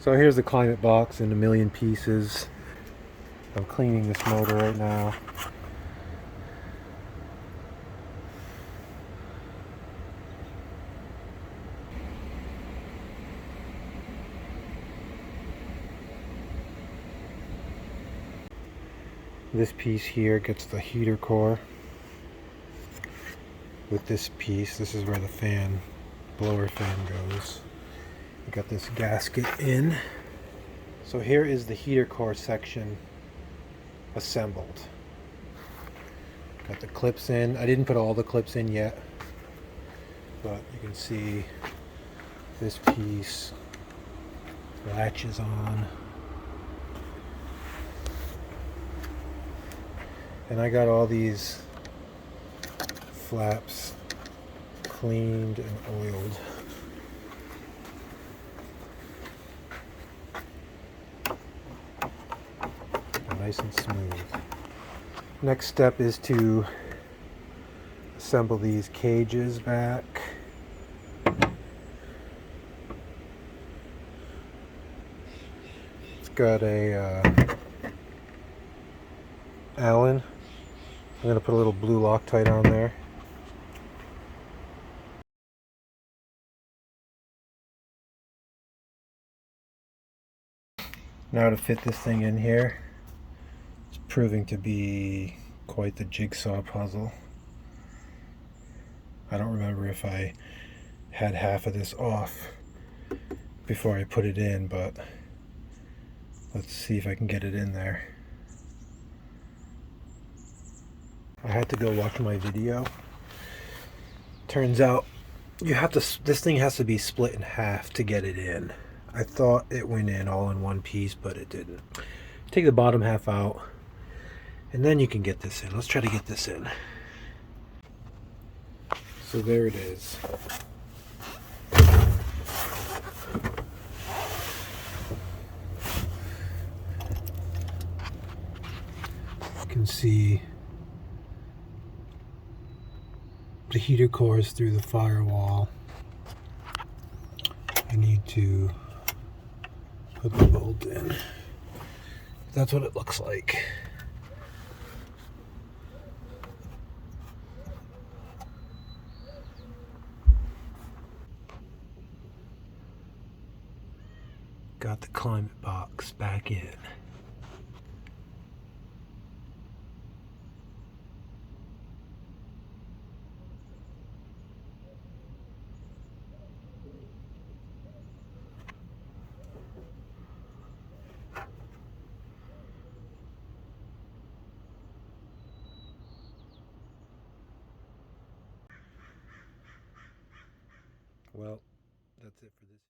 So here's the climate box in a million pieces. I'm cleaning this motor right now. This piece here gets the heater core. With this piece, this is where the fan, blower fan goes. You got this gasket in. So here is the heater core section assembled. Got the clips in. I didn't put all the clips in yet, but you can see this piece latches on. And I got all these flaps cleaned and oiled. Nice and smooth. Next step is to assemble these cages back. It's got a Allen. I'm going to put a little blue Loctite on there. Now to fit this thing in here. It's proving to be quite the jigsaw puzzle. I don't remember if I had half of this off before I put it in, but let's see if I can get it in there. I had to go watch my video. Turns out you have to, this thing has to be split in half to get it in. I thought it went in all in one piece, but it didn't. Take the bottom half out, and then you can get this in. Let's try to get this in. So there it is. You can see the heater cores through the firewall. I need to put the bolt in. That's what it looks like. Got the climate box back in. Well, that's it for this.